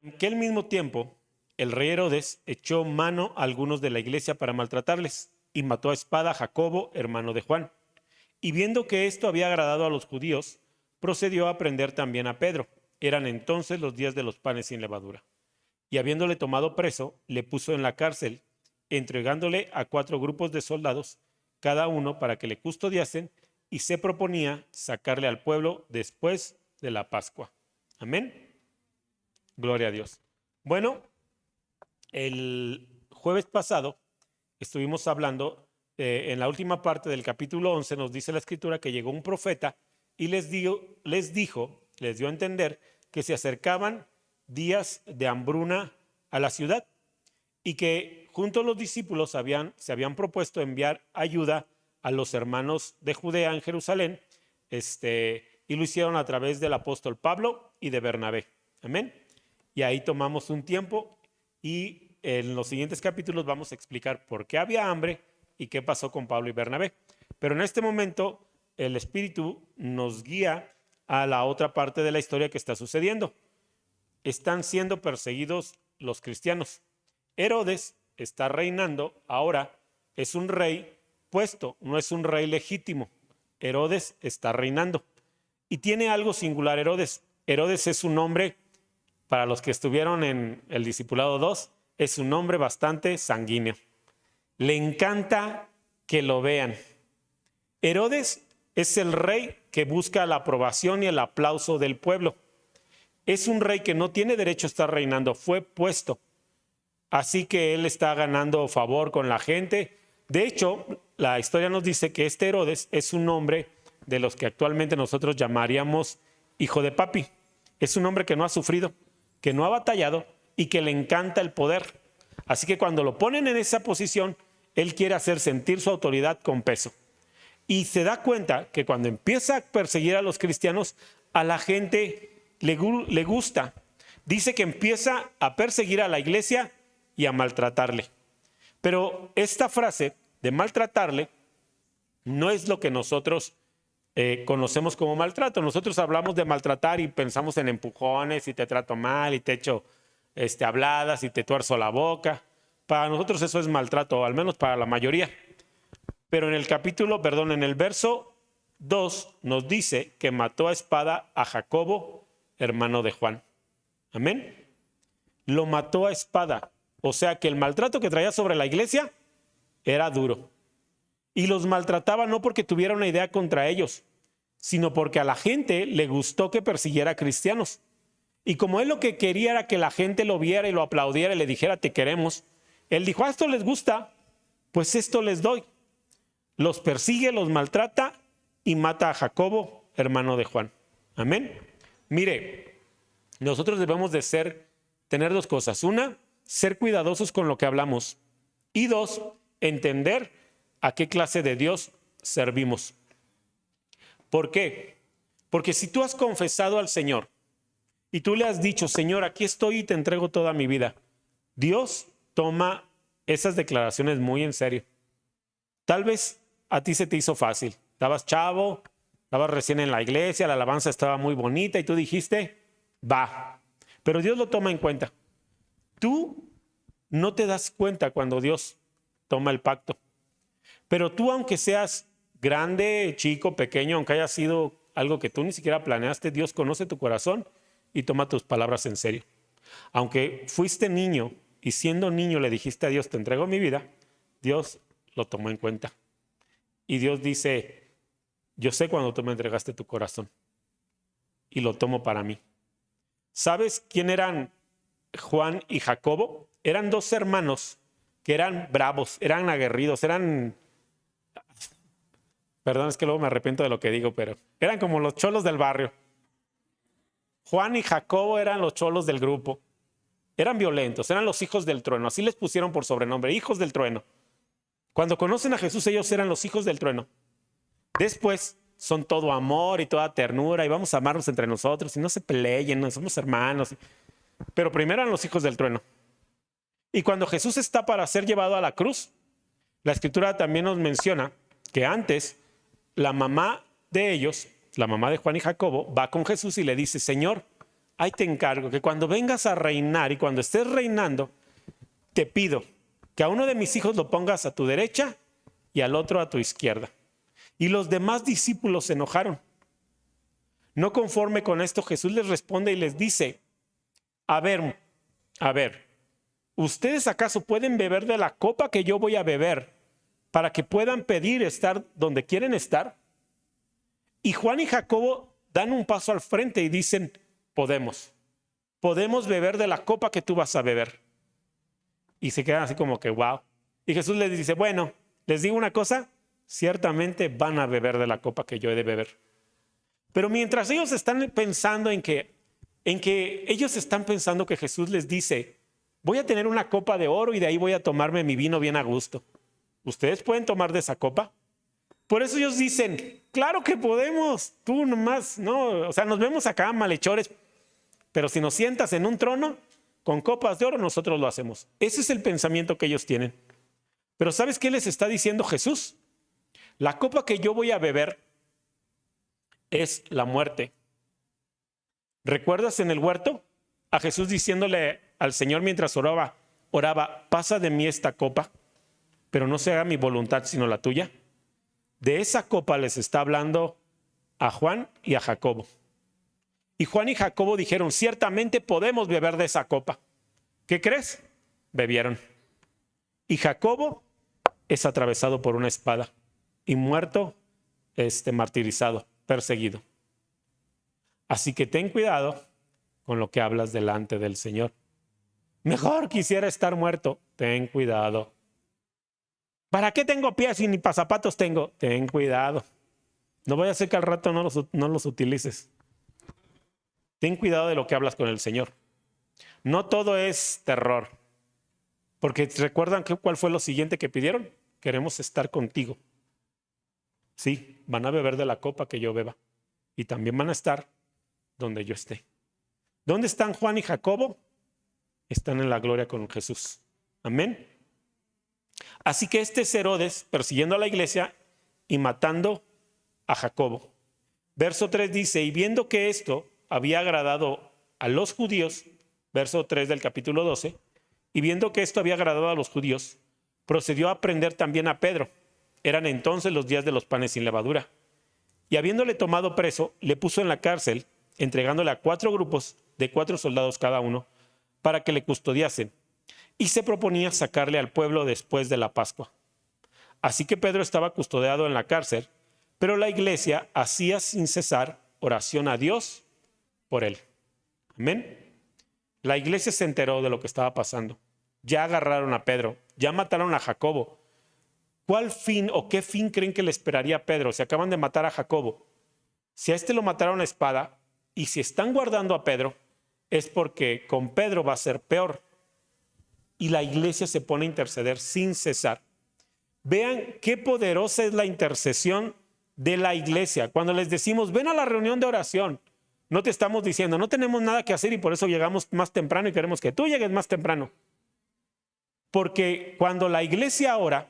En aquel mismo tiempo, el rey Herodes echó mano a algunos de la iglesia para maltratarles y mató a espada a Jacobo, hermano de Juan. Y viendo que esto había agradado a los judíos, procedió a prender también a Pedro. Eran entonces los días de los panes sin levadura. Y habiéndole tomado preso, le puso en la cárcel, entregándole a 4 grupos de soldados, cada uno para que le custodiasen, y se proponía sacarle al pueblo después de la Pascua. Amén. Gloria a Dios. Bueno, el jueves pasado estuvimos hablando, en la última parte del capítulo 11 nos dice la escritura que llegó un profeta y les dio a entender que se acercaban días de hambruna a la ciudad y que junto a los discípulos se habían propuesto enviar ayuda a los hermanos de Judea en Jerusalén, y lo hicieron a través del apóstol Pablo y de Bernabé. Amén. Y ahí tomamos un tiempo y en los siguientes capítulos vamos a explicar por qué había hambre y qué pasó con Pablo y Bernabé. Pero en este momento el Espíritu nos guía a la otra parte de la historia que está sucediendo. Están siendo perseguidos los cristianos. Herodes está reinando, ahora es un rey puesto, no es un rey legítimo. Herodes está reinando y tiene algo singular Herodes. Herodes es un hombre, para los que estuvieron en el Discipulado 2, es un hombre bastante sanguíneo. Le encanta que lo vean. Herodes es el rey que busca la aprobación y el aplauso del pueblo. Es un rey que no tiene derecho a estar reinando, fue puesto. Así que él está ganando favor con la gente. De hecho, la historia nos dice que este Herodes es un hombre de los que actualmente nosotros llamaríamos hijo de papi. Es un hombre que no ha sufrido, que no ha batallado y que le encanta el poder. Así que cuando lo ponen en esa posición, él quiere hacer sentir su autoridad con peso. Y se da cuenta que cuando empieza a perseguir a los cristianos, a la gente le gusta. Dice que empieza a perseguir a la iglesia y a maltratarle. Pero esta frase de maltratarle no es lo que nosotros conocemos como maltrato. Nosotros hablamos de maltratar y pensamos en empujones y te trato mal y te echo habladas y te tuerzo la boca. Para nosotros eso es maltrato, al menos para la mayoría. Pero en el verso 2 nos dice que mató a espada a Jacobo, hermano de Juan. Amén. Lo mató a espada. O sea que el maltrato que traía sobre la iglesia era duro. Y los maltrataba no porque tuviera una idea contra ellos, sino porque a la gente le gustó que persiguiera a cristianos. Y como él lo que quería era que la gente lo viera y lo aplaudiera y le dijera te queremos, él dijo, a esto les gusta, pues esto les doy. Los persigue, los maltrata y mata a Jacobo, hermano de Juan. Amén. Mire, nosotros debemos de tener 2 cosas. Una, ser cuidadosos con lo que hablamos. Y 2, entender a qué clase de Dios servimos. ¿Por qué? Porque si tú has confesado al Señor y tú le has dicho, Señor, aquí estoy y te entrego toda mi vida, Dios toma esas declaraciones muy en serio. Tal vez a ti se te hizo fácil. Estabas chavo, estabas recién en la iglesia, la alabanza estaba muy bonita y tú dijiste, va. Pero Dios lo toma en cuenta. Tú no te das cuenta cuando Dios toma el pacto. Pero tú, aunque seas grande, chico, pequeño, aunque haya sido algo que tú ni siquiera planeaste, Dios conoce tu corazón y toma tus palabras en serio. Aunque fuiste niño y siendo niño le dijiste a Dios, te entrego mi vida, Dios lo tomó en cuenta. Y Dios dice, yo sé cuando tú me entregaste tu corazón y lo tomo para mí. ¿Sabes quién eran Juan y Jacobo? Eran 2 hermanos que eran bravos, eran aguerridos, perdón, es que luego me arrepiento de lo que digo, pero eran como los cholos del barrio. Juan y Jacobo eran los cholos del grupo. Eran violentos, eran los hijos del trueno. Así les pusieron por sobrenombre, hijos del trueno. Cuando conocen a Jesús, ellos eran los hijos del trueno. Después son todo amor y toda ternura y vamos a amarnos entre nosotros y no se peleen, no somos hermanos. Pero primero eran los hijos del trueno. Y cuando Jesús está para ser llevado a la cruz, la escritura también nos menciona que antes la mamá de ellos, la mamá de Juan y Jacobo, va con Jesús y le dice, Señor, ahí te encargo que cuando vengas a reinar y cuando estés reinando, te pido que a uno de mis hijos lo pongas a tu derecha y al otro a tu izquierda. Y los demás discípulos se enojaron. No conforme con esto, Jesús les responde y les dice, a ver, ¿ustedes acaso pueden beber de la copa que yo voy a beber para que puedan pedir estar donde quieren estar? Y Juan y Jacobo dan un paso al frente y dicen, podemos beber de la copa que tú vas a beber. Y se quedan así como que, wow. Y Jesús les dice, bueno, les digo una cosa, ciertamente van a beber de la copa que yo he de beber. Pero mientras ellos están pensando en que ellos están pensando que Jesús les dice, voy a tener una copa de oro y de ahí voy a tomarme mi vino bien a gusto. ¿Ustedes pueden tomar de esa copa? Por eso ellos dicen, claro que podemos, tú nomás, no, o sea, nos vemos acá malhechores, pero si nos sientas en un trono con copas de oro, nosotros lo hacemos. Ese es el pensamiento que ellos tienen. Pero ¿sabes qué les está diciendo Jesús? La copa que yo voy a beber es la muerte. ¿Recuerdas en el huerto a Jesús diciéndole al Señor mientras oraba, pasa de mí esta copa, pero no se haga mi voluntad sino la tuya? De esa copa les está hablando a Juan y a Jacobo. Y Juan y Jacobo dijeron, ciertamente podemos beber de esa copa. ¿Qué crees? Bebieron. Y Jacobo es atravesado por una espada y muerto, martirizado, perseguido. Así que ten cuidado con lo que hablas delante del Señor. Mejor quisiera estar muerto. Ten cuidado. ¿Para qué tengo pies y ni zapatos tengo? Ten cuidado. No vaya a ser que al rato no los utilices. Ten cuidado de lo que hablas con el Señor. No todo es terror. Porque ¿recuerdan cuál fue lo siguiente que pidieron? Queremos estar contigo. Sí, van a beber de la copa que yo beba. Y también van a estar donde yo esté. ¿Dónde están Juan y Jacobo? Están en la gloria con Jesús. Amén. Así que este es Herodes persiguiendo a la iglesia y matando a Jacobo. Verso 3 dice, y viendo que esto había agradado a los judíos, verso 3 del capítulo 12, y viendo que esto había agradado a los judíos, procedió a prender también a Pedro. Eran entonces los días de los panes sin levadura. Y habiéndole tomado preso, le puso en la cárcel, entregándole a 4 grupos de 4 soldados cada uno, para que le custodiasen. Y se proponía sacarle al pueblo después de la Pascua. Así que Pedro estaba custodiado en la cárcel, pero la iglesia hacía sin cesar oración a Dios por él. Amén. La iglesia se enteró de lo que estaba pasando. Ya agarraron a Pedro, ya mataron a Jacobo. ¿Cuál fin o qué fin creen que le esperaría a Pedro? Se acaban de matar a Jacobo. Si a este lo mataron a espada y si están guardando a Pedro, es porque con Pedro va a ser peor. Y la iglesia se pone a interceder sin cesar. Vean qué poderosa es la intercesión de la iglesia. Cuando les decimos, ven a la reunión de oración, no te estamos diciendo, no tenemos nada que hacer y por eso llegamos más temprano y queremos que tú llegues más temprano. Porque cuando la iglesia ora,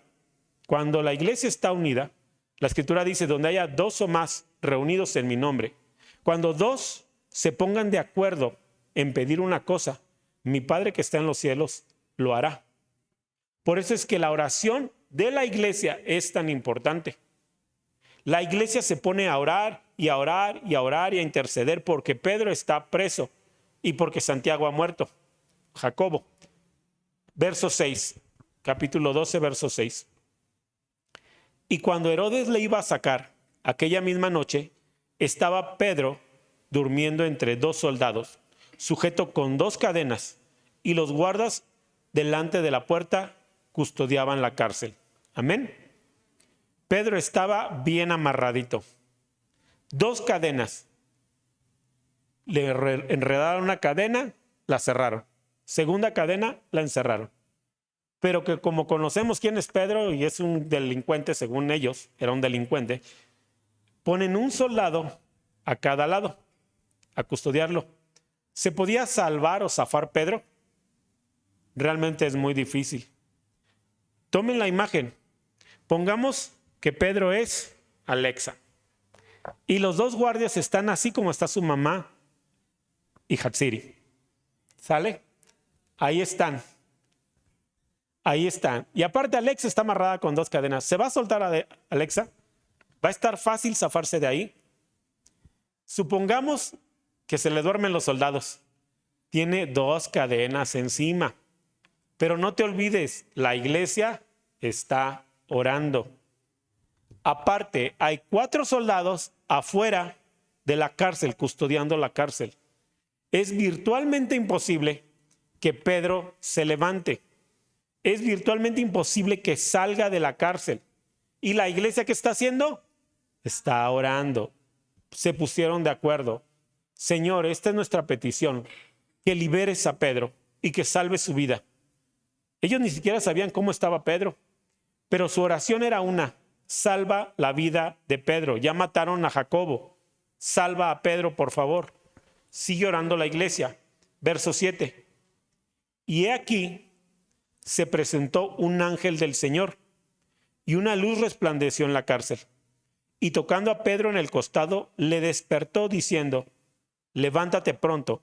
cuando la iglesia está unida, la escritura dice, donde haya 2 o más reunidos en mi nombre, cuando 2 se pongan de acuerdo en pedir una cosa, mi Padre que está en los cielos lo hará. Por eso es que la oración de la iglesia es tan importante. La iglesia se pone a orar y a orar y a orar y a interceder porque Pedro está preso y porque Santiago ha muerto. Jacobo. Verso 6, capítulo 12, verso 6. Y cuando Herodes le iba a sacar, aquella misma noche, estaba Pedro durmiendo entre 2 soldados, sujeto con 2 cadenas, y los guardas delante de la puerta custodiaban la cárcel. Amén. Pedro estaba bien amarradito. 2 cadenas. Le enredaron una cadena, la cerraron. Segunda cadena, la encerraron. Pero que como conocemos quién es Pedro y es un delincuente, según ellos, era un delincuente, ponen un soldado a cada lado a custodiarlo. ¿Se podía salvar o zafar Pedro? Realmente es muy difícil. Tomen la imagen. Pongamos que Pedro es Alexa. Y los 2 guardias están así como está su mamá y Hatziri. ¿Sale? Ahí están. Ahí están. Y aparte Alexa está amarrada con 2 cadenas. ¿Se va a soltar a Alexa? ¿Va a estar fácil zafarse de ahí? Supongamos que se le duermen los soldados. Tiene 2 cadenas encima. Pero no te olvides, la iglesia está orando. Aparte, hay 4 soldados afuera de la cárcel, custodiando la cárcel. Es virtualmente imposible que Pedro se levante. Es virtualmente imposible que salga de la cárcel. ¿Y la iglesia qué está haciendo? Está orando. Se pusieron de acuerdo. Señor, esta es nuestra petición, que liberes a Pedro y que salve su vida. Ellos ni siquiera sabían cómo estaba Pedro, pero su oración era una: salva la vida de Pedro. Ya mataron a Jacobo. Salva a Pedro, por favor. Sigue orando la iglesia. Verso 7. Y he aquí, se presentó un ángel del Señor, y una luz resplandeció en la cárcel. Y tocando a Pedro en el costado, le despertó diciendo: levántate pronto.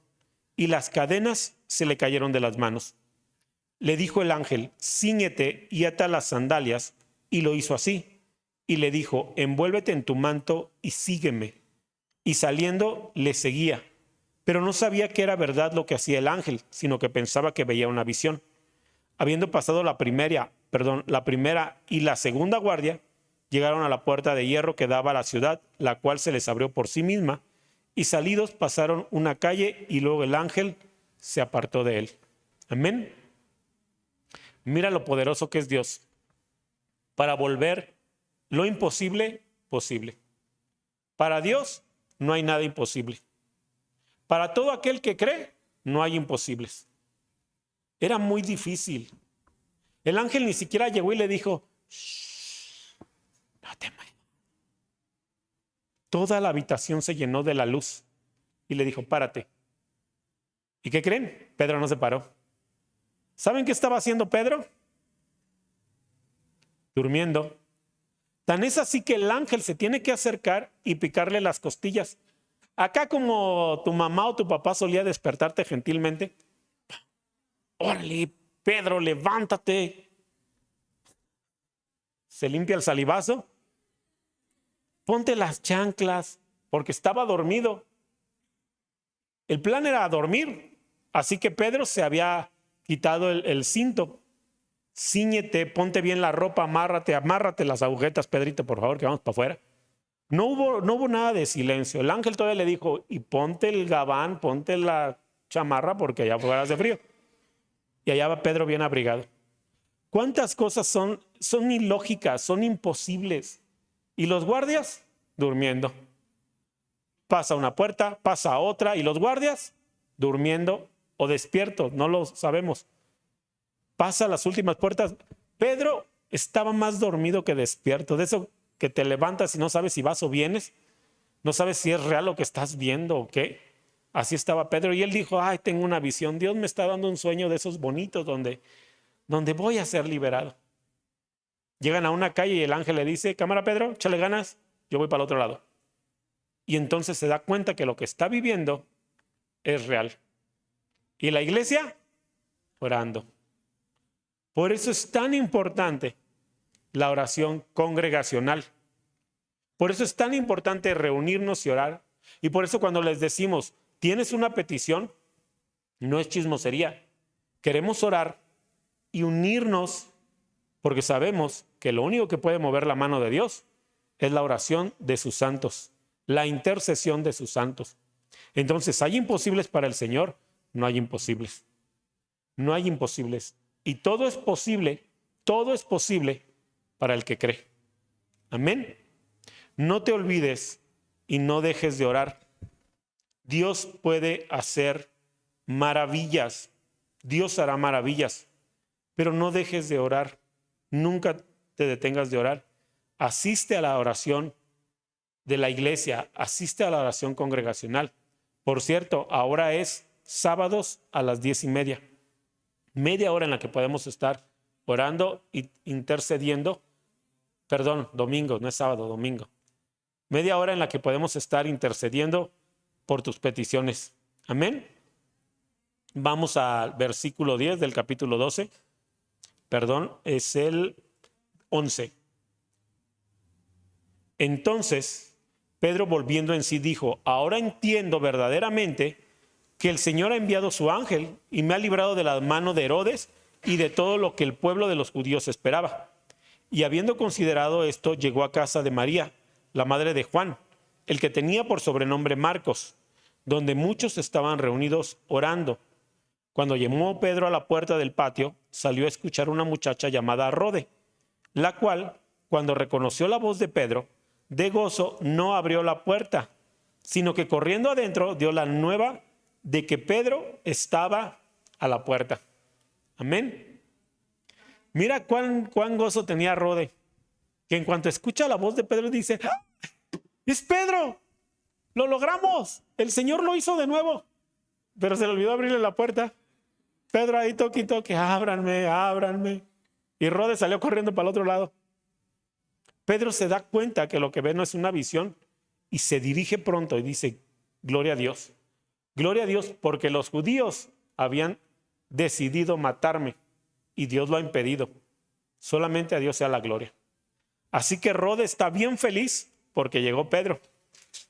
Y las cadenas se le cayeron de las manos. Le dijo el ángel: cíñete y ata las sandalias. Y lo hizo así. Y le dijo: envuélvete en tu manto y sígueme. Y saliendo le seguía. Pero no sabía que era verdad lo que hacía el ángel, sino que pensaba que veía una visión. Habiendo pasado la primera y la segunda guardia, llegaron a la puerta de hierro que daba a la ciudad, la cual se les abrió por sí misma, y salidos pasaron una calle y luego el ángel se apartó de él. Amén. Mira lo poderoso que es Dios para volver lo imposible posible. Para Dios no hay nada imposible. Para todo aquel que cree, no hay imposibles. Era muy difícil. El ángel ni siquiera llegó y le dijo: no te muevas. Toda la habitación se llenó de la luz y le dijo: párate. ¿Y qué creen? Pedro no se paró. ¿Saben qué estaba haciendo Pedro? Durmiendo. Tan es así que el ángel se tiene que acercar y picarle las costillas. Acá, como tu mamá o tu papá solía despertarte gentilmente: órale, Pedro, levántate. Se limpia el salivazo. Ponte las chanclas, porque estaba dormido. El plan era dormir. Así que Pedro se había quitado el cinto. Cíñete, ponte bien la ropa, amárrate las agujetas, Pedrito, por favor, que vamos para afuera. No hubo nada de silencio. El ángel todavía le dijo: y ponte el gabán, ponte la chamarra, porque allá afuera hace frío. Y allá va Pedro bien abrigado. ¿Cuántas cosas son ilógicas, son imposibles? Y los guardias durmiendo. Pasa una puerta, pasa otra, y los guardias durmiendo o despiertos, no lo sabemos. Pasa las últimas puertas. Pedro estaba más dormido que despierto. De eso que te levantas y no sabes si vas o vienes. No sabes si es real lo que estás viendo o qué. Así estaba Pedro. Y él dijo: ay, tengo una visión. Dios me está dando un sueño de esos bonitos donde voy a ser liberado. Llegan a una calle y el ángel le dice: cámara, Pedro, échale ganas, yo voy para el otro lado. Y entonces se da cuenta que lo que está viviendo es real. Y la iglesia orando. Por eso es tan importante la oración congregacional. Por eso es tan importante reunirnos y orar. Y por eso cuando les decimos: ¿tienes una petición? No es chismosería. Queremos orar y unirnos, porque sabemos que lo único que puede mover la mano de Dios es la oración de sus santos, la intercesión de sus santos. Entonces, ¿hay imposibles para el Señor? No hay imposibles. No hay imposibles. Y todo es posible para el que cree. Amén. No te olvides y no dejes de orar. Dios puede hacer maravillas. Dios hará maravillas. Pero no dejes de orar. Nunca te detengas de orar. Asiste a la oración de la iglesia. Asiste a la oración congregacional. Por cierto, ahora es sábados a las 10:30. Media hora en la que podemos estar orando e intercediendo. Perdón, domingo, no es sábado, domingo. Media hora en la que podemos estar intercediendo por tus peticiones. Amén. Vamos al versículo 10 del capítulo 12. Perdón, es el 11. Entonces, Pedro, volviendo en sí, dijo: ahora entiendo verdaderamente que el Señor ha enviado su ángel y me ha librado de la mano de Herodes y de todo lo que el pueblo de los judíos esperaba. Y habiendo considerado esto, llegó a casa de María, la madre de Juan, el que tenía por sobrenombre Marcos, donde muchos estaban reunidos orando. Cuando llamó Pedro a la puerta del patio, salió a escuchar una muchacha llamada Rode, la cual, cuando reconoció la voz de Pedro, de gozo no abrió la puerta, sino que corriendo adentro dio la nueva de que Pedro estaba a la puerta. Amén. Mira cuán gozo tenía Rode, que en cuanto escucha la voz de Pedro dice: ¡ah! ¡Es Pedro! ¡Lo logramos! El Señor lo hizo de nuevo. Pero se le olvidó abrirle la puerta. Pedro ahí toque y toque: ábranme, ábranme. Y Rode salió corriendo para el otro lado. Pedro se da cuenta que lo que ve no es una visión y se dirige pronto y dice: gloria a Dios. Gloria a Dios, porque los judíos habían decidido matarme y Dios lo ha impedido. Solamente a Dios sea la gloria. Así que Rode está bien feliz porque llegó Pedro.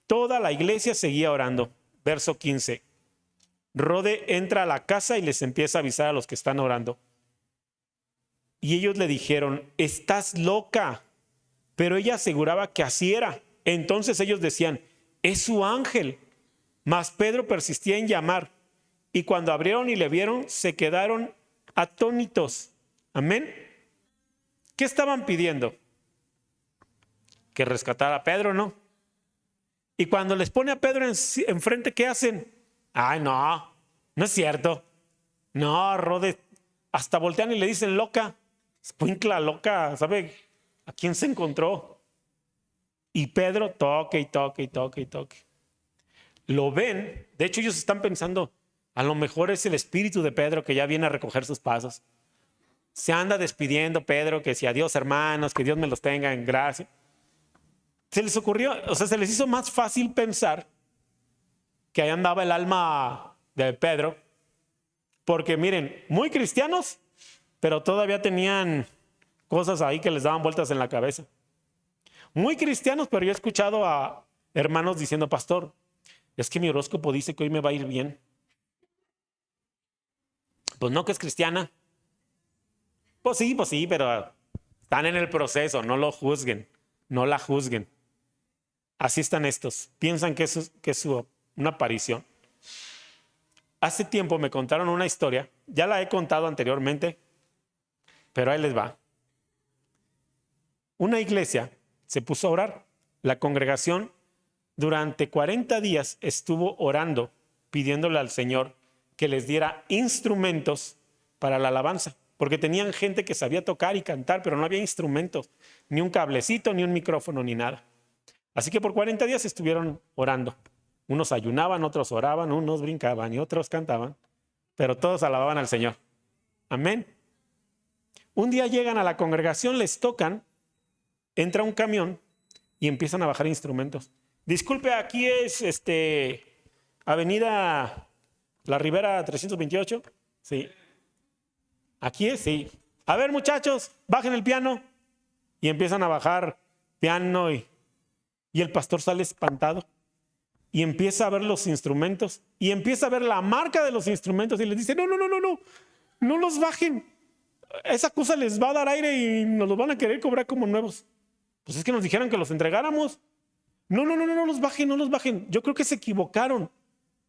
Toda la iglesia seguía orando. Verso 15. Rode entra a la casa y les empieza a avisar a los que están orando. Y ellos le dijeron: estás loca. Pero ella aseguraba que así era. Entonces ellos decían: es su ángel. Mas Pedro persistía en llamar. Y cuando abrieron y le vieron, se quedaron atónitos. Amén. ¿Qué estaban pidiendo? Que rescatara a Pedro, ¿no? Y cuando les pone a Pedro enfrente, ¿qué hacen? Ay, no, no es cierto. No, Rode, hasta voltean y le dicen loca. Escuincla, loca, ¿sabe a quién se encontró? Y Pedro toque y toque y toque y toque. Lo ven. De hecho, ellos están pensando: a lo mejor es el espíritu de Pedro que ya viene a recoger sus pasos. Se anda despidiendo Pedro, que si adiós hermanos, que Dios me los tenga en gracia. Se les ocurrió, o sea, se les hizo más fácil pensar que ahí andaba el alma de Pedro, porque miren, muy cristianos, pero todavía tenían cosas ahí que les daban vueltas en la cabeza. Muy cristianos, pero yo he escuchado a hermanos diciendo: pastor, es que mi horóscopo dice que hoy me va a ir bien. Pues no, que es cristiana. Pues sí, pero están en el proceso, no lo juzguen, no la juzguen. Así están estos, piensan que es una aparición. Hace tiempo me contaron una historia, ya la he contado anteriormente, pero ahí les va. Una iglesia se puso a orar. La congregación durante 40 días estuvo orando, pidiéndole al Señor que les diera instrumentos para la alabanza, porque tenían gente que sabía tocar y cantar, pero no había instrumentos, ni un cablecito, ni un micrófono, ni nada. Así que por 40 días estuvieron orando. Unos ayunaban, otros oraban, unos brincaban y otros cantaban, pero todos alababan al Señor. Amén. Un día llegan a la congregación, les tocan, entra un camión y empiezan a bajar instrumentos. Disculpe, aquí es Avenida La Ribera 328. Sí. Aquí es, sí. A ver, muchachos, bajen el piano. Y empiezan a bajar piano y el pastor sale espantado y empieza a ver los instrumentos y empieza a ver la marca de los instrumentos y les dice: no los bajen. Esa cosa les va a dar aire y nos los van a querer cobrar como nuevos. Pues es que nos dijeron que los entregáramos. No los bajen, no los bajen. Yo creo que se equivocaron.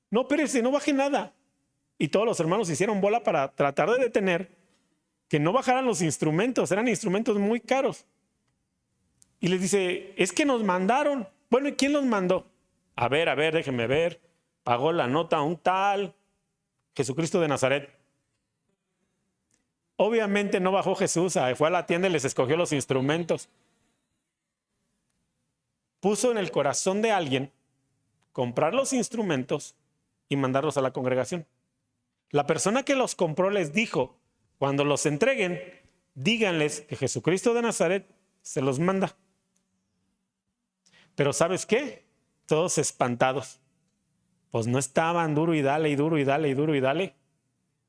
No, espérense, no bajen nada. Y todos los hermanos hicieron bola para tratar de detener que no bajaran los instrumentos. Eran instrumentos muy caros. Y les dice: es que nos mandaron. Bueno, ¿y quién los mandó? A ver, déjenme ver. Pagó la nota un tal Jesucristo de Nazaret. Obviamente no bajó Jesús, fue a la tienda y les escogió los instrumentos. Puso en el corazón de alguien comprar los instrumentos y mandarlos a la congregación. La persona que los compró les dijo: cuando los entreguen, díganles que Jesucristo de Nazaret se los manda. Pero ¿sabes qué? Todos espantados. Pues no estaban, duro y dale, y duro y dale, y duro y dale.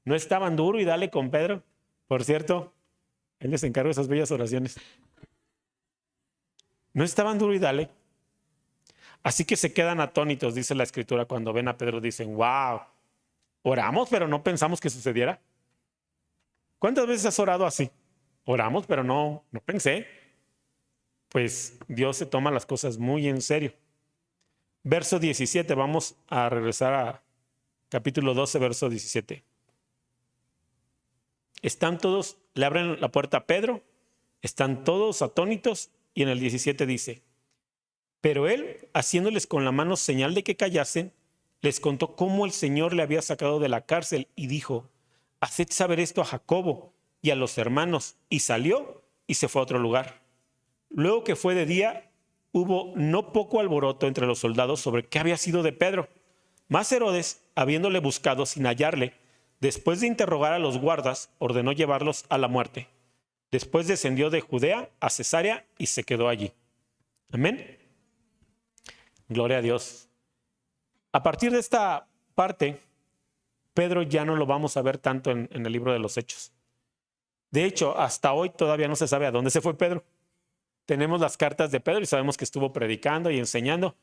No estaban duro y dale con Pedro. Por cierto, él les encargo esas bellas oraciones. No estaban duro y dale. Así que se quedan atónitos, dice la escritura, cuando ven a Pedro, dicen, wow, oramos, pero no pensamos que sucediera. ¿Cuántas veces has orado así? Oramos, pero no pensé. Pues Dios se toma las cosas muy en serio. Verso 17, vamos a regresar a capítulo 12, verso 17. Están todos, le abren la puerta a Pedro, están todos atónitos y en el 17 dice, pero él, haciéndoles con la mano señal de que callasen, les contó cómo el Señor le había sacado de la cárcel y dijo, haced saber esto a Jacobo y a los hermanos. Y salió y se fue a otro lugar. Luego que fue de día, hubo no poco alboroto entre los soldados sobre qué había sido de Pedro. Mas Herodes, habiéndole buscado sin hallarle, después de interrogar a los guardas, ordenó llevarlos a la muerte. Después descendió de Judea a Cesarea y se quedó allí. Amén. Gloria a Dios. A partir de esta parte, Pedro ya no lo vamos a ver tanto en el libro de los Hechos. De hecho, hasta hoy todavía no se sabe a dónde se fue Pedro. Tenemos las cartas de Pedro y sabemos que estuvo predicando y enseñando,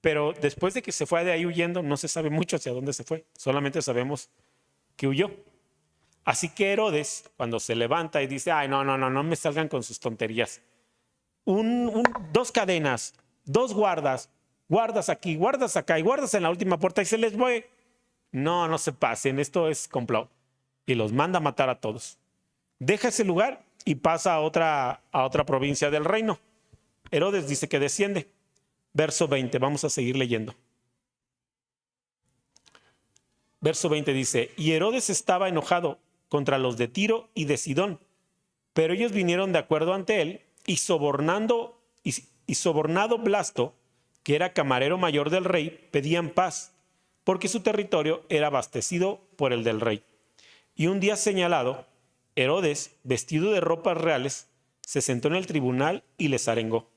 pero después de que se fue de ahí huyendo, no se sabe mucho hacia dónde se fue. Solamente sabemos que huyó. Así que Herodes, cuando se levanta y dice, ay, no me salgan con sus tonterías. Dos cadenas, dos guardas aquí, guardas acá y guardas en la última puerta y se les voy. No se pasen, esto es complot. Y los manda a matar a todos. Deja ese lugar y pasa a otra provincia del reino. Herodes dice que desciende. Verso 20, vamos a seguir leyendo. Verso 20 dice, y Herodes estaba enojado contra los de Tiro y de Sidón, pero ellos vinieron de acuerdo ante él y sobornado Blasto, que era camarero mayor del rey, pedían paz, porque su territorio era abastecido por el del rey. Y un día señalado, Herodes, vestido de ropas reales, se sentó en el tribunal y les arengó.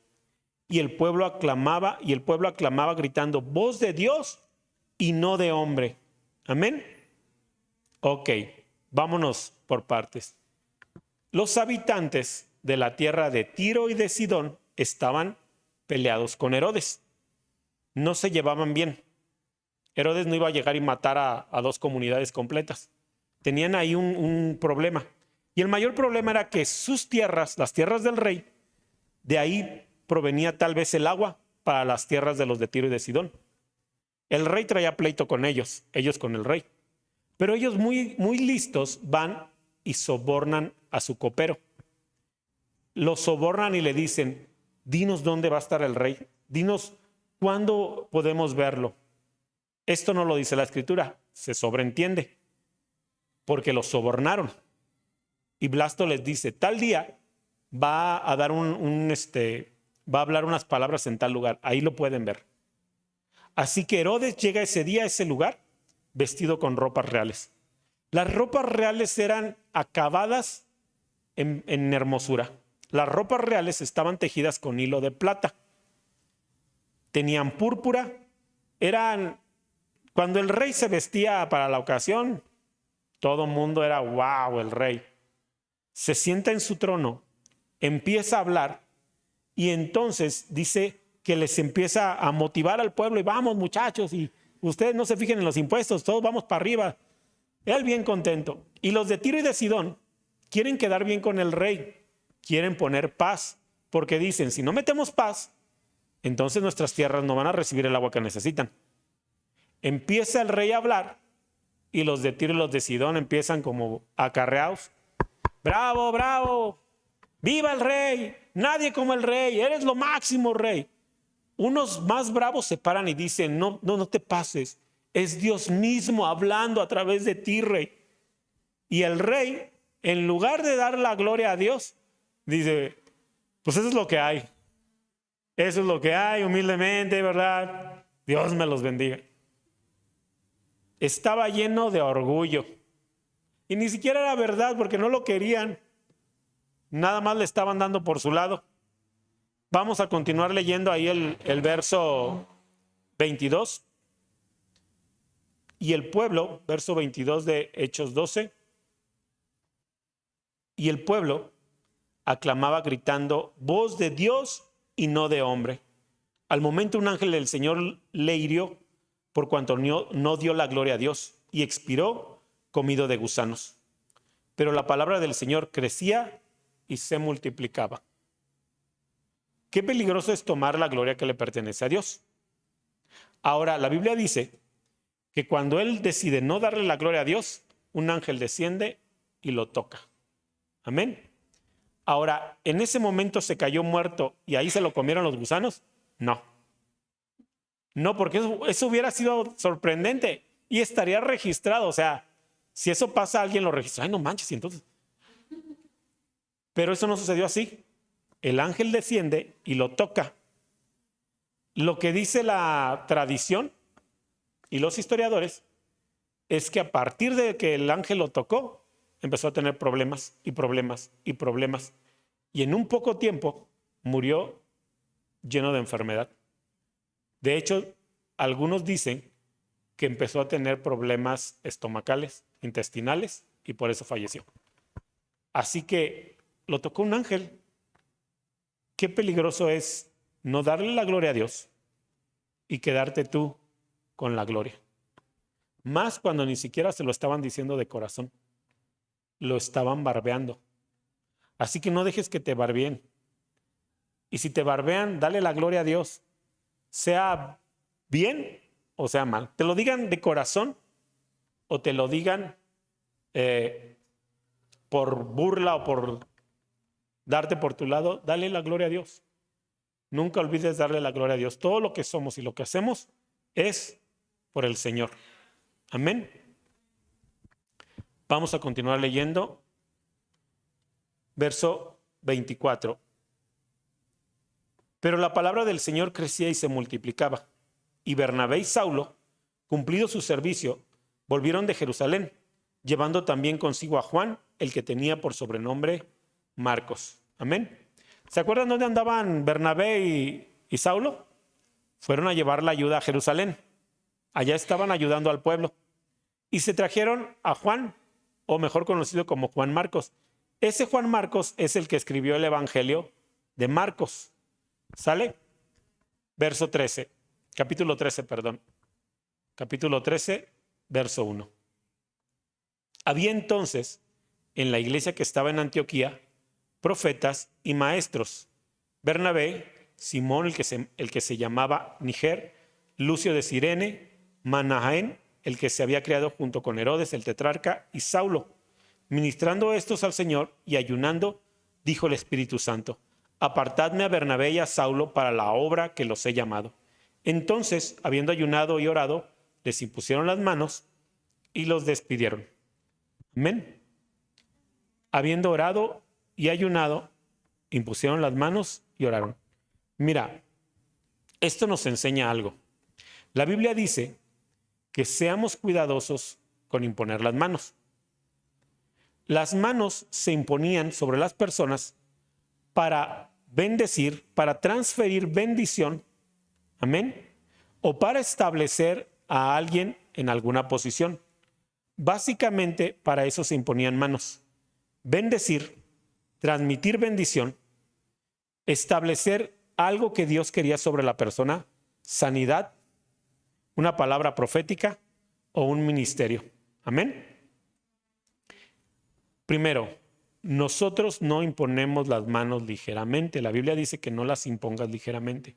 Y el pueblo aclamaba gritando, voz de Dios y no de hombre. Amén. Ok, vámonos por partes. Los habitantes de la tierra de Tiro y de Sidón estaban peleados con Herodes. No se llevaban bien. Herodes no iba a llegar y matar a dos comunidades completas. Tenían ahí un problema. Y el mayor problema era que sus tierras, las tierras del rey, de ahí provenía tal vez el agua para las tierras de los de Tiro y de Sidón. El rey traía pleito con ellos con el rey. Pero ellos muy listos van y sobornan a su copero. Lo sobornan y le dicen, dinos dónde va a estar el rey. Dinos cuándo podemos verlo. Esto no lo dice la escritura, se sobreentiende, porque los sobornaron. Y Blasto les dice, tal día va a dar va a hablar unas palabras en tal lugar. Ahí lo pueden ver. Así que Herodes llega ese día a ese lugar vestido con ropas reales. Las ropas reales eran acabadas en hermosura. Las ropas reales estaban tejidas con hilo de plata. Tenían púrpura. Cuando el rey se vestía para la ocasión, todo el mundo era, wow, el rey. Se sienta en su trono, empieza a hablar y entonces dice que les empieza a motivar al pueblo y vamos muchachos y ustedes no se fijen en los impuestos, todos vamos para arriba. Él bien contento. Y los de Tiro y de Sidón quieren quedar bien con el rey, quieren poner paz, porque dicen, si no metemos paz, entonces nuestras tierras no van a recibir el agua que necesitan. Empieza el rey a hablar y los de Tiro y los de Sidón empiezan como acarreados. Bravo, bravo, viva el rey, nadie como el rey, eres lo máximo, rey. Unos más bravos se paran y dicen, no te pases, es Dios mismo hablando a través de ti, rey. Y el rey, en lugar de dar la gloria a Dios, dice, pues eso es lo que hay. Eso es lo que hay, humildemente, ¿verdad? Dios me los bendiga. Estaba lleno de orgullo. Y ni siquiera era verdad porque no lo querían. Nada más le estaban dando por su lado. Vamos a continuar leyendo ahí el verso 22. Y el pueblo, verso 22 de Hechos 12, y el pueblo aclamaba gritando, voz de Dios y no de hombre. Al momento un ángel del Señor le hirió por cuanto no dio la gloria a Dios y expiró comido de gusanos. Pero la palabra del Señor crecía y se multiplicaba. Qué peligroso es tomar la gloria que le pertenece a Dios. Ahora, la Biblia dice que cuando él decide no darle la gloria a Dios, un ángel desciende y lo toca. Amén. Ahora, ¿en ese momento se cayó muerto y ahí se lo comieron los gusanos? No. No, porque eso hubiera sido sorprendente y estaría registrado. O sea, si eso pasa, alguien lo registra. Ay, no manches, y entonces. Pero eso no sucedió así. El ángel desciende y lo toca. Lo que dice la tradición y los historiadores es que a partir de que el ángel lo tocó, empezó a tener problemas y problemas y problemas. Y en un poco tiempo murió lleno de enfermedad. De hecho, algunos dicen que empezó a tener problemas estomacales, intestinales, y por eso falleció. Así que lo tocó un ángel. Qué peligroso es no darle la gloria a Dios y quedarte tú con la gloria. Más cuando ni siquiera se lo estaban diciendo de corazón. Lo estaban barbeando. Así que no dejes que te barbeen. Y si te barbean, dale la gloria a Dios. Sea bien o sea mal. Te lo digan de corazón o te lo digan por burla o por darte por tu lado, dale la gloria a Dios. Nunca olvides darle la gloria a Dios. Todo lo que somos y lo que hacemos es por el Señor. Amén. Vamos a continuar leyendo. Verso 24. Pero la palabra del Señor crecía y se multiplicaba. Y Bernabé y Saulo, cumplido su servicio, volvieron de Jerusalén, llevando también consigo a Juan, el que tenía por sobrenombre Marcos. Amén. ¿Se acuerdan dónde andaban Bernabé y Saulo? Fueron a llevar la ayuda a Jerusalén. Allá estaban ayudando al pueblo. Y se trajeron a Juan, o mejor conocido como Juan Marcos. Ese Juan Marcos es el que escribió el Evangelio de Marcos. ¿Sale? Verso 13. Capítulo 13, perdón. Capítulo 13, verso 1. Había entonces en la iglesia que estaba en Antioquía profetas y maestros. Bernabé, Simón, el que se llamaba Niger, Lucio de Cirene, Manaén, el que se había criado junto con Herodes, el tetrarca, y Saulo. Ministrando estos al Señor y ayunando, dijo el Espíritu Santo: apartadme a Bernabé y a Saulo para la obra que los he llamado. Entonces, habiendo ayunado y orado, les impusieron las manos y los despidieron. Amén. Habiendo orado y ayunado, impusieron las manos y oraron. Mira, esto nos enseña algo. La Biblia dice que seamos cuidadosos con imponer las manos. Las manos se imponían sobre las personas para bendecir, para transferir bendición, amén, o para establecer a alguien en alguna posición. Básicamente para eso se imponían manos. Bendecir, transmitir bendición, establecer algo que Dios quería sobre la persona, sanidad, una palabra profética o un ministerio. Amén. Primero, nosotros no imponemos las manos ligeramente. La Biblia dice que no las impongas ligeramente.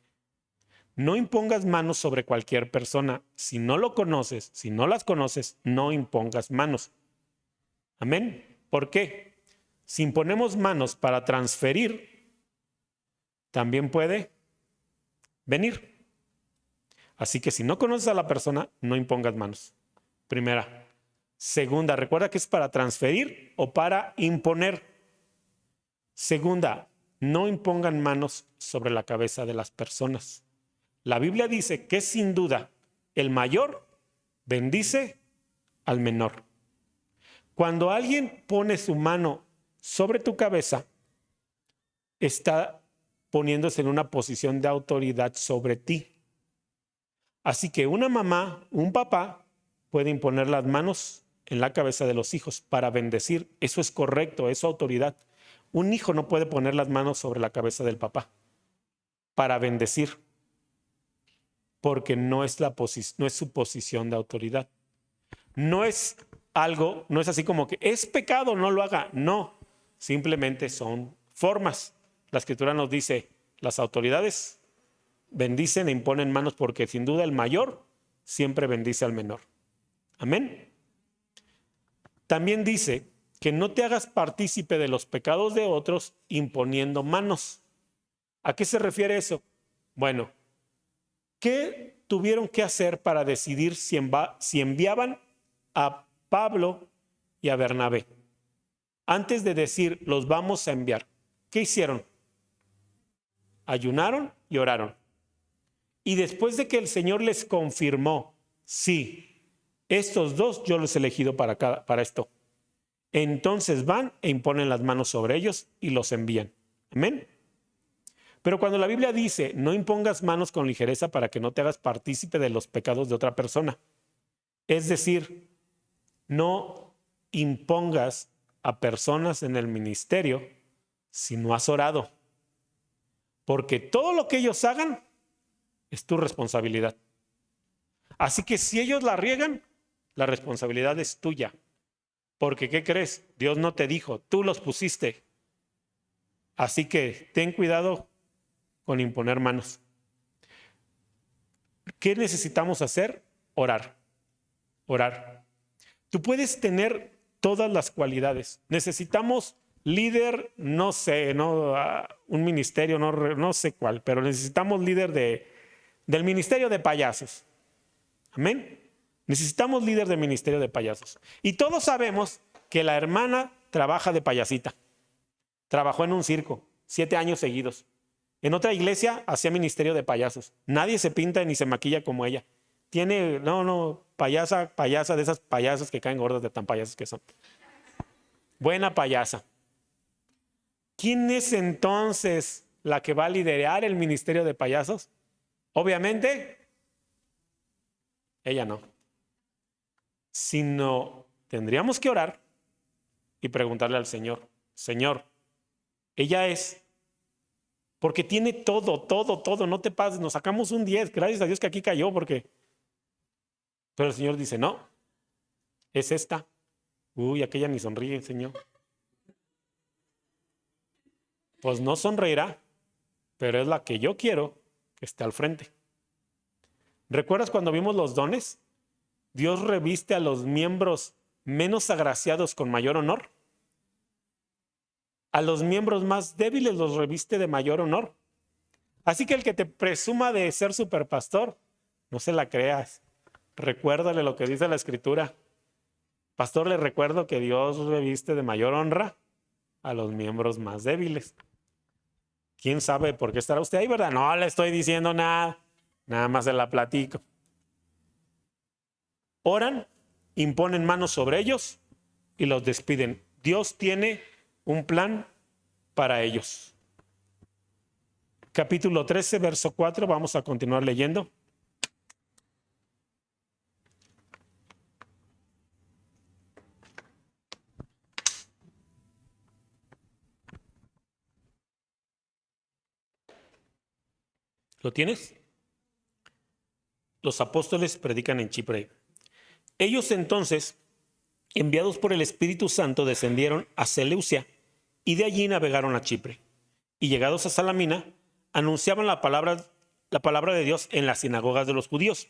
No impongas manos sobre cualquier persona. Si no lo conoces, si no las conoces, no impongas manos. Amén. ¿Por qué? Si imponemos manos para transferir, también puede venir. Así que si no conoces a la persona, no impongas manos. Primera. Segunda, recuerda que es para transferir o para imponer. Segunda, no impongan manos sobre la cabeza de las personas. La Biblia dice que sin duda el mayor bendice al menor. Cuando alguien pone su mano sobre tu cabeza, está poniéndose en una posición de autoridad sobre ti. Así que una mamá, un papá, puede imponer las manos en la cabeza de los hijos para bendecir. Eso es correcto, es su autoridad. Un hijo no puede poner las manos sobre la cabeza del papá para bendecir, porque no es su posición de autoridad. No es algo, no es así como que es pecado, no lo haga. No, simplemente son formas. La Escritura nos dice, las autoridades bendicen e imponen manos porque sin duda el mayor siempre bendice al menor. Amén. También dice que no te hagas partícipe de los pecados de otros imponiendo manos. ¿A qué se refiere eso? Bueno, ¿qué tuvieron que hacer para decidir si enviaban a Pablo y a Bernabé? Antes de decir, los vamos a enviar, ¿qué hicieron? Ayunaron y oraron. Y después de que el Señor les confirmó, sí, estos dos yo los he elegido para esto, entonces van e imponen las manos sobre ellos y los envían. Amén. Pero cuando la Biblia dice, no impongas manos con ligereza para que no te hagas partícipe de los pecados de otra persona, es decir, no impongas a personas en el ministerio si no has orado, porque todo lo que ellos hagan es tu responsabilidad. Así que si ellos la riegan, la responsabilidad es tuya. Porque, ¿qué crees? Dios no te dijo, tú los pusiste. Así que ten cuidado con imponer manos. ¿Qué necesitamos hacer? Orar. Orar. Tú puedes tener todas las cualidades. Necesitamos líder, no sé, un ministerio, no sé cuál, pero necesitamos líder del ministerio de payasos. Amén. Necesitamos líder del ministerio de payasos. Y todos sabemos que la hermana trabaja de payasita. Trabajó en un circo 7 años seguidos. En otra iglesia hacía ministerio de payasos. Nadie se pinta ni se maquilla como ella. Tiene, payasa de esas payasas que caen gordas de tan payasas que son. Buena payasa. ¿Quién es entonces la que va a liderar el ministerio de payasos? Obviamente, ella no. Sino tendríamos que orar y preguntarle al Señor, Señor, ella es, porque tiene todo, no te pases, nos sacamos un 10, gracias a Dios que aquí cayó, pero el Señor dice, no, es esta. Uy, aquella ni sonríe, Señor. Pues no sonreirá, pero es la que yo quiero que esté al frente. ¿Recuerdas cuando vimos los dones? Dios reviste a los miembros menos agraciados con mayor honor. A los miembros más débiles los reviste de mayor honor. Así que el que te presuma de ser superpastor, no se la creas. Recuérdale lo que dice la Escritura. Pastor, le recuerdo que Dios reviste de mayor honra a los miembros más débiles. ¿Quién sabe por qué estará usted ahí, verdad? No le estoy diciendo nada. Nada más se la platico. Oran, imponen manos sobre ellos y los despiden. Dios tiene un plan para ellos. Capítulo 13, verso 4, vamos a continuar leyendo. ¿Lo tienes? Los apóstoles predican en Chipre. Ellos entonces, enviados por el Espíritu Santo, descendieron a Seleucia y de allí navegaron a Chipre. Y llegados a Salamina, anunciaban la palabra de Dios en las sinagogas de los judíos.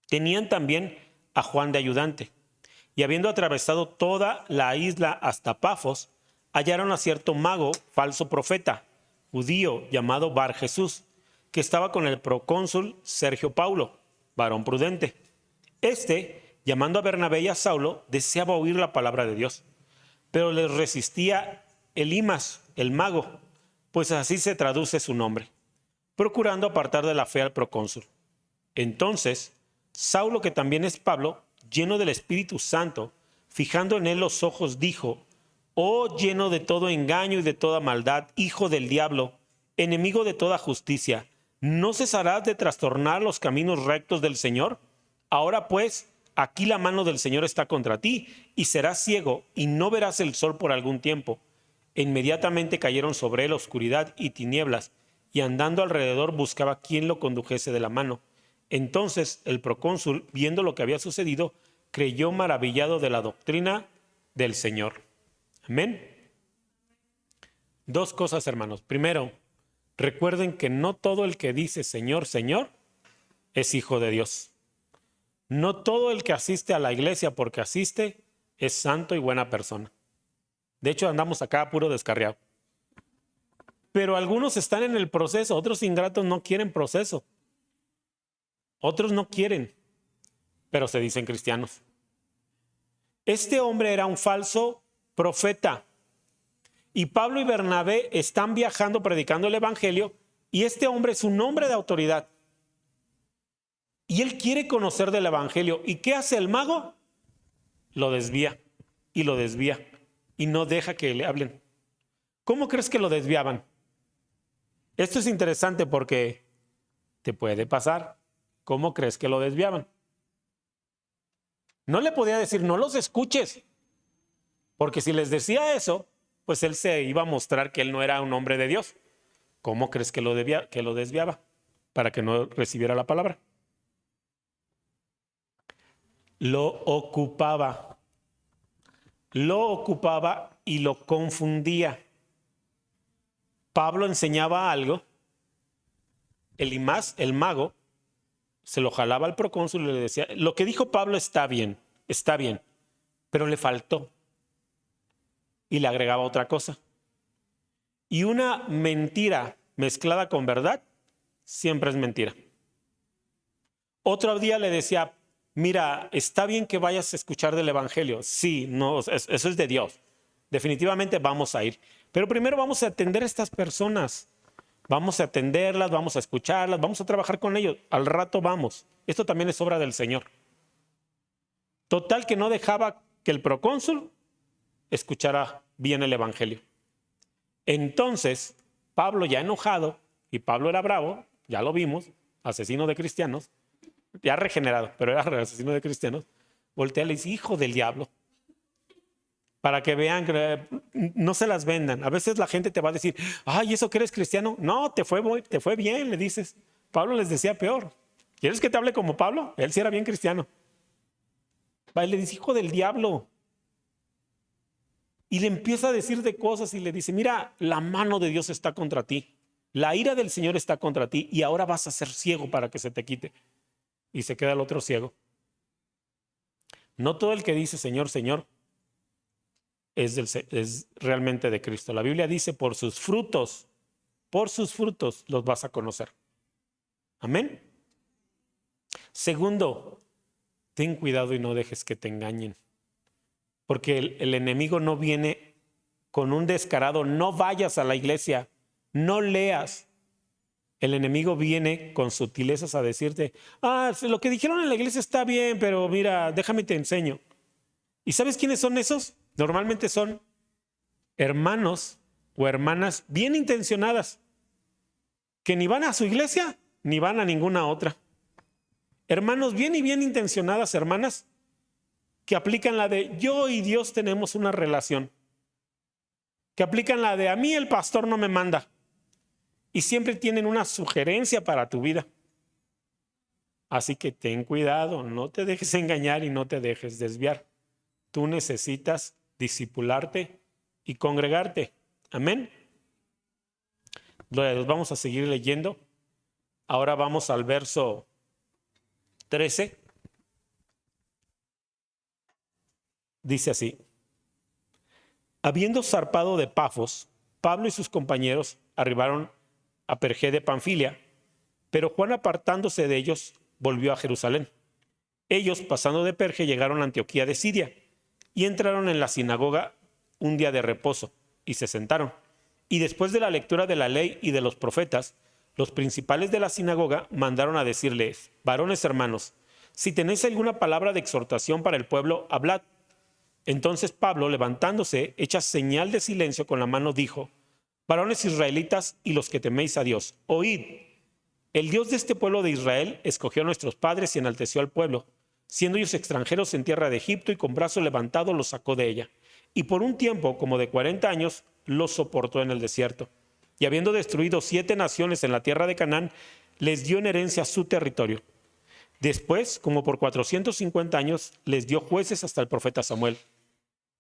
Tenían también a Juan de ayudante. Y habiendo atravesado toda la isla hasta Pafos, hallaron a cierto mago, falso profeta, judío, llamado Bar Jesús, que estaba con el procónsul Sergio Paulo, varón prudente. Llamando a Bernabé y a Saulo, deseaba oír la palabra de Dios, pero les resistía Elimas, el mago, pues así se traduce su nombre, procurando apartar de la fe al procónsul. Entonces, Saulo, que también es Pablo, lleno del Espíritu Santo, fijando en él los ojos, dijo: Oh, lleno de todo engaño y de toda maldad, hijo del diablo, enemigo de toda justicia, ¿no cesarás de trastornar los caminos rectos del Señor? Ahora pues, aquí la mano del Señor está contra ti, y serás ciego, y no verás el sol por algún tiempo. E inmediatamente cayeron sobre él oscuridad y tinieblas, y andando alrededor buscaba quién lo condujese de la mano. Entonces el procónsul, viendo lo que había sucedido, creyó maravillado de la doctrina del Señor. Amén. Dos cosas, hermanos. Primero, recuerden que no todo el que dice Señor, Señor, es hijo de Dios. No todo el que asiste a la iglesia porque asiste es santo y buena persona. De hecho, andamos acá puro descarriado. Pero algunos están en el proceso, otros ingratos no quieren proceso. Otros no quieren, pero se dicen cristianos. Este hombre era un falso profeta. Y Pablo y Bernabé están viajando predicando el evangelio, y este hombre es un hombre de autoridad. Y él quiere conocer del evangelio. ¿Y qué hace el mago? Lo desvía y lo desvía y no deja que le hablen. ¿Cómo crees que lo desviaban? Esto es interesante porque te puede pasar. ¿Cómo crees que lo desviaban? No le podía decir, no los escuches, porque si les decía eso, pues él se iba a mostrar que él no era un hombre de Dios. ¿Cómo crees que lo desviaba? Para que no recibiera la palabra. Lo ocupaba y lo confundía. Pablo enseñaba algo, el mago, se lo jalaba al procónsul y le decía, lo que dijo Pablo está bien, pero le faltó. Y le agregaba otra cosa. Y una mentira mezclada con verdad siempre es mentira. Otro día le decía, mira, está bien que vayas a escuchar del evangelio. Sí, no, eso es de Dios. Definitivamente vamos a ir. Pero primero vamos a atender a estas personas. Vamos a atenderlas, vamos a escucharlas, vamos a trabajar con ellos. Al rato vamos. Esto también es obra del Señor. Total que no dejaba que el procónsul escuchara bien el evangelio. Entonces, Pablo ya enojado, y Pablo era bravo, ya lo vimos, asesino de cristianos, ya regenerado, pero era asesino de cristianos, voltea y le dice, hijo del diablo, para que vean que no se las vendan. A veces la gente te va a decir, ay, ¿eso que eres cristiano? No, te fue bien, le dices. Pablo les decía peor. ¿Quieres que te hable como Pablo? Él sí era bien cristiano. Va y le dice, hijo del diablo. Y le empieza a decir de cosas y le dice, mira, la mano de Dios está contra ti. La ira del Señor está contra ti y ahora vas a ser ciego para que se te quite. Y se queda el otro ciego. No todo el que dice Señor, Señor es realmente de Cristo. La Biblia dice, por sus frutos los vas a conocer. Amén. Segundo, ten cuidado y no dejes que te engañen. Porque el enemigo no viene con un descarado, no vayas a la iglesia, no leas. El enemigo viene con sutilezas a decirte, lo que dijeron en la iglesia está bien, pero mira, déjame te enseño. ¿Y sabes quiénes son esos? Normalmente son hermanos o hermanas bien intencionadas, que ni van a su iglesia, ni van a ninguna otra. Hermanos bien intencionadas, hermanas, que aplican la de yo y Dios tenemos una relación. Que aplican la de a mí el pastor no me manda. Y siempre tienen una sugerencia para tu vida. Así que ten cuidado, no te dejes engañar y no te dejes desviar. Tú necesitas discipularte y congregarte. Amén. Vamos a seguir leyendo. Ahora vamos al verso 13. Dice así: habiendo zarpado de Pafos, Pablo y sus compañeros arribaron a Perge de Panfilia, pero Juan, apartándose de ellos, volvió a Jerusalén. Ellos, pasando de Perge, llegaron a Antioquía de Siria y entraron en la sinagoga un día de reposo y se sentaron. Y después de la lectura de la ley y de los profetas, los principales de la sinagoga mandaron a decirles: varones hermanos, si tenéis alguna palabra de exhortación para el pueblo, hablad. Entonces Pablo, levantándose, hecha señal de silencio con la mano, dijo: varones israelitas y los que teméis a Dios, oíd. El Dios de este pueblo de Israel escogió a nuestros padres y enalteció al pueblo, siendo ellos extranjeros en tierra de Egipto, y con brazo levantado los sacó de ella. Y por un tiempo, como de 40 años, los soportó en el desierto. Y habiendo destruido 7 naciones en la tierra de Canaán, les dio en herencia su territorio. Después, como por 450 años, les dio jueces hasta el profeta Samuel.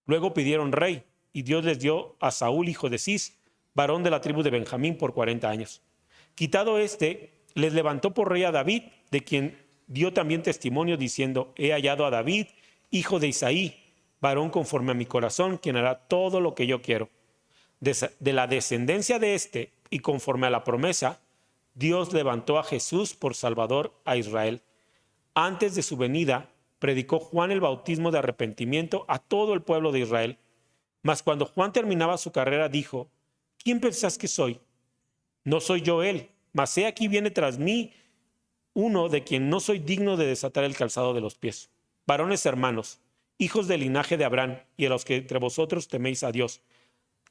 Luego pidieron rey, y Dios les dio a Saúl, hijo de Cis, varón de la tribu de Benjamín, por 40 años. Quitado este, les levantó por rey a David, de quien dio también testimonio, diciendo: he hallado a David, hijo de Isaí, varón conforme a mi corazón, quien hará todo lo que yo quiero. De la descendencia de este, y conforme a la promesa, Dios levantó a Jesús por Salvador a Israel. Antes de su venida, predicó Juan el bautismo de arrepentimiento a todo el pueblo de Israel. Mas cuando Juan terminaba su carrera, dijo: ¿quién pensás que soy? No soy yo él, mas he aquí viene tras mí uno de quien no soy digno de desatar el calzado de los pies. Varones hermanos, hijos del linaje de Abraham, y a los que entre vosotros teméis a Dios,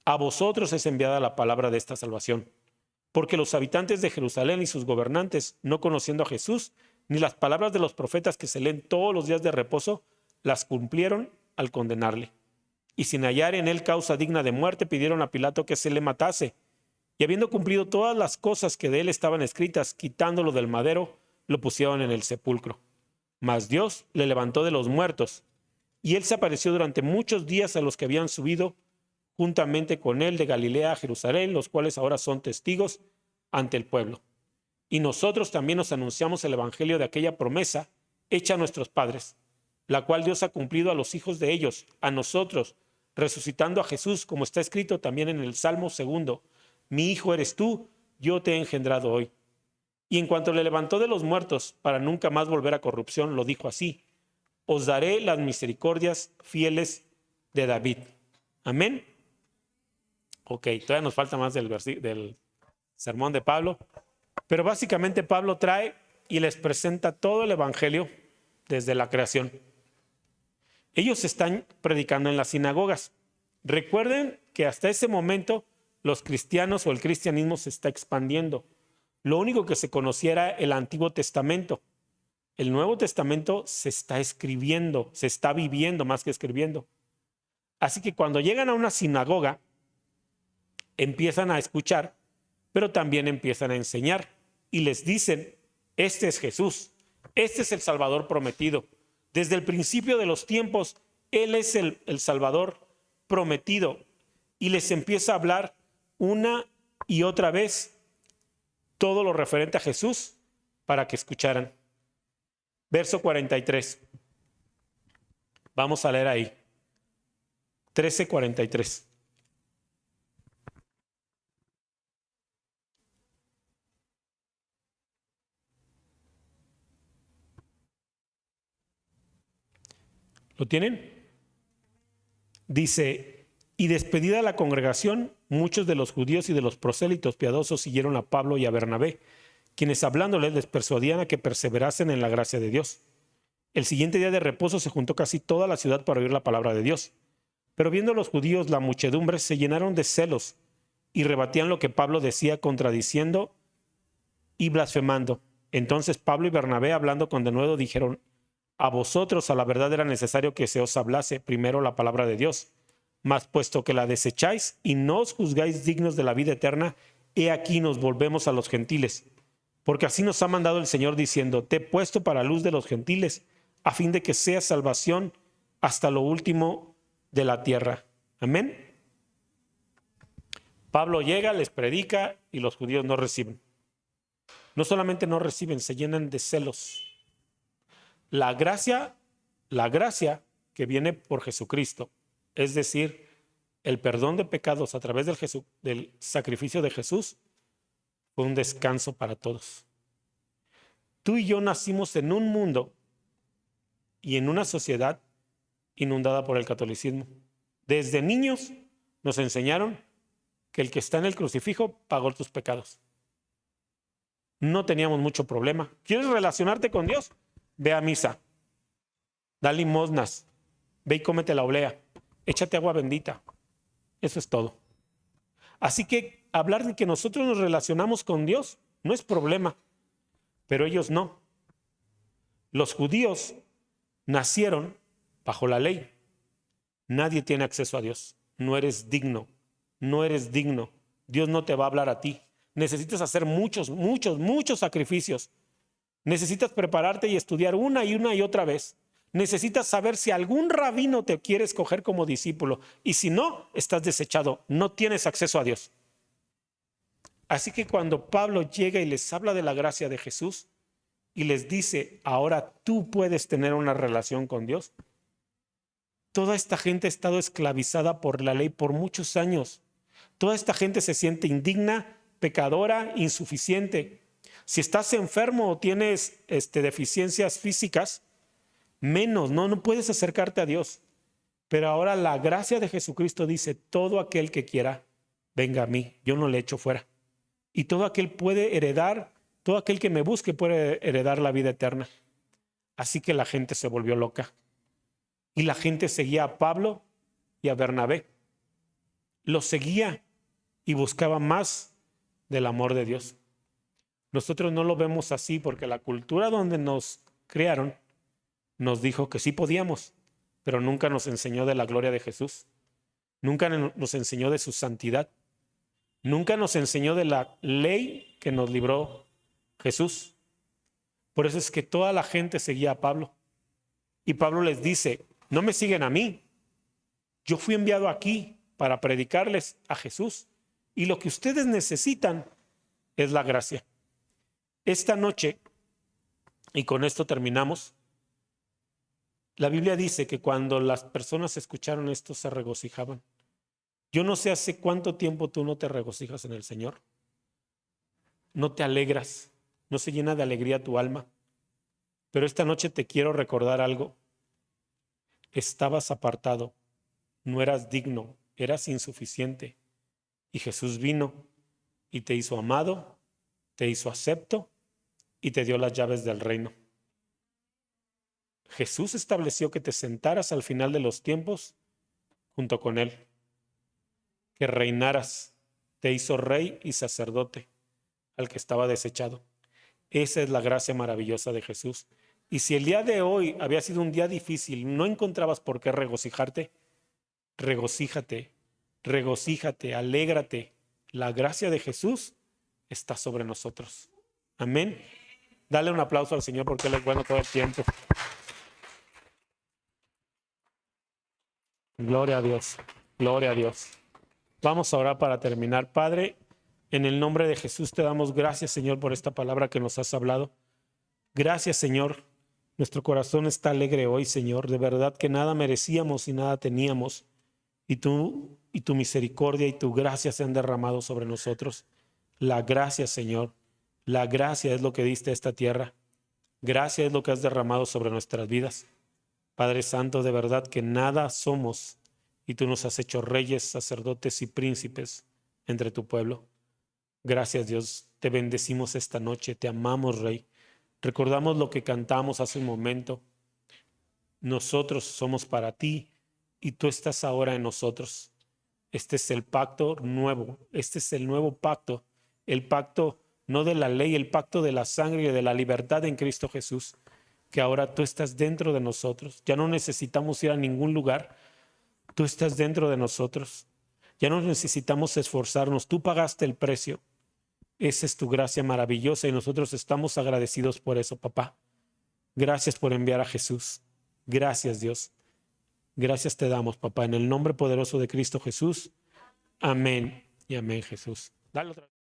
a vosotros es enviada la palabra de esta salvación. Porque los habitantes de Jerusalén y sus gobernantes, no conociendo a Jesús, ni las palabras de los profetas que se leen todos los días de reposo, las cumplieron al condenarle. Y sin hallar en él causa digna de muerte, pidieron a Pilato que se le matase. Y habiendo cumplido todas las cosas que de él estaban escritas, quitándolo del madero, lo pusieron en el sepulcro. Mas Dios le levantó de los muertos, y él se apareció durante muchos días a los que habían subido juntamente con él de Galilea a Jerusalén, los cuales ahora son testigos ante el pueblo. Y nosotros también nos anunciamos el evangelio de aquella promesa hecha a nuestros padres, la cual Dios ha cumplido a los hijos de ellos, a nosotros, resucitando a Jesús, como está escrito también en el Salmo 2: mi hijo eres tú, yo te he engendrado hoy. Y en cuanto le levantó de los muertos para nunca más volver a corrupción, lo dijo así: os daré las misericordias fieles de David. Amén. Ok, todavía nos falta más del sermón de Pablo, pero básicamente Pablo trae y les presenta todo el evangelio desde la creación. Ellos están predicando en las sinagogas. Recuerden que hasta ese momento los cristianos o el cristianismo se está expandiendo. Lo único que se conocía era el Antiguo Testamento. El Nuevo Testamento se está escribiendo, se está viviendo más que escribiendo. Así que cuando llegan a una sinagoga, empiezan a escuchar, pero también empiezan a enseñar. Y les dicen: este es Jesús, este es el Salvador prometido. Desde el principio de los tiempos, Él es el Salvador prometido. Y les empieza a hablar una y otra vez todo lo referente a Jesús para que escucharan. Verso 43. Vamos a leer ahí. 13:43. ¿Lo tienen? Dice: y despedida la congregación, muchos de los judíos y de los prosélitos piadosos siguieron a Pablo y a Bernabé, quienes hablándoles les persuadían a que perseverasen en la gracia de Dios. El siguiente día de reposo se juntó casi toda la ciudad para oír la palabra de Dios. Pero viendo los judíos la muchedumbre, se llenaron de celos y rebatían lo que Pablo decía, contradiciendo y blasfemando. Entonces Pablo y Bernabé, hablando con denuedo, dijeron: a vosotros a la verdad era necesario que se os hablase primero la palabra de Dios. Mas puesto que la desecháis y no os juzgáis dignos de la vida eterna, he aquí nos volvemos a los gentiles. Porque así nos ha mandado el Señor, diciendo: te he puesto para luz de los gentiles, a fin de que sea salvación hasta lo último de la tierra. Amén. Pablo llega, les predica y los judíos no reciben. No solamente no reciben, se llenan de celos. La gracia que viene por Jesucristo, es decir, el perdón de pecados a través del sacrificio de Jesús, fue un descanso para todos. Tú y yo nacimos en un mundo y en una sociedad inundada por el catolicismo. Desde niños nos enseñaron que el que está en el crucifijo pagó tus pecados. No teníamos mucho problema. ¿Quieres relacionarte con Dios? Ve a misa, da limosnas, ve y cómete la oblea, échate agua bendita. Eso es todo. Así que hablar de que nosotros nos relacionamos con Dios no es problema, pero ellos no. Los judíos nacieron bajo la ley. Nadie tiene acceso a Dios. No eres digno. No eres digno. Dios no te va a hablar a ti. Necesitas hacer muchos sacrificios. Necesitas prepararte y estudiar una y otra vez. Necesitas saber si algún rabino te quiere escoger como discípulo. Y si no, estás desechado. No tienes acceso a Dios. Así que cuando Pablo llega y les habla de la gracia de Jesús y les dice, ahora tú puedes tener una relación con Dios. Toda esta gente ha estado esclavizada por la ley por muchos años. Toda esta gente se siente indigna, pecadora, insuficiente. Si estás enfermo o tienes deficiencias físicas, menos, no puedes acercarte a Dios. Pero ahora la gracia de Jesucristo dice, todo aquel que quiera, venga a mí, yo no le echo fuera. Y todo aquel puede heredar, todo aquel que me busque puede heredar la vida eterna. Así que la gente se volvió loca. Y la gente seguía a Pablo y a Bernabé. Los seguía y buscaba más del amor de Dios. Nosotros no lo vemos así porque la cultura donde nos criaron nos dijo que sí podíamos, pero nunca nos enseñó de la gloria de Jesús. Nunca nos enseñó de su santidad. Nunca nos enseñó de la ley que nos libró Jesús. Por eso es que toda la gente seguía a Pablo. Y Pablo les dice, no me siguen a mí. Yo fui enviado aquí para predicarles a Jesús. Y lo que ustedes necesitan es la gracia. Esta noche, y con esto terminamos, la Biblia dice que cuando las personas escucharon esto se regocijaban. Yo no sé hace cuánto tiempo tú no te regocijas en el Señor. No te alegras, no se llena de alegría tu alma. Pero esta noche te quiero recordar algo. Estabas apartado, no eras digno, eras insuficiente. Y Jesús vino y te hizo amado, te hizo acepto y te dio las llaves del reino. Jesús estableció que te sentaras al final de los tiempos junto con Él, que reinaras, te hizo rey y sacerdote al que estaba desechado. Esa es la gracia maravillosa de Jesús. Y si el día de hoy había sido un día difícil, no encontrabas por qué regocijarte, regocíjate, alégrate. La gracia de Jesús está sobre nosotros. Amén. Dale un aplauso al Señor porque Él es bueno todo el tiempo. Gloria a Dios, gloria a Dios. Vamos a orar para terminar. Padre, en el nombre de Jesús te damos gracias, Señor, por esta palabra que nos has hablado. Gracias, Señor. Nuestro corazón está alegre hoy, Señor. De verdad que nada merecíamos y nada teníamos. Y tu misericordia y tu gracia se han derramado sobre nosotros. La gracia, Señor. La gracia es lo que diste a esta tierra. Gracia es lo que has derramado sobre nuestras vidas. Padre Santo, de verdad que nada somos y tú nos has hecho reyes, sacerdotes y príncipes entre tu pueblo. Gracias, Dios. Te bendecimos esta noche. Te amamos, Rey. Recordamos lo que cantamos hace un momento. Nosotros somos para ti y tú estás ahora en nosotros. Este es el pacto nuevo. Este es el nuevo pacto. El pacto no de la ley, el pacto de la sangre y de la libertad en Cristo Jesús. Que ahora tú estás dentro de nosotros. Ya no necesitamos ir a ningún lugar. Tú estás dentro de nosotros. Ya no necesitamos esforzarnos. Tú pagaste el precio. Esa es tu gracia maravillosa y nosotros estamos agradecidos por eso, papá. Gracias por enviar a Jesús. Gracias, Dios. Gracias te damos, papá, en el nombre poderoso de Cristo Jesús. Amén y amén, Jesús. Dale otra vez.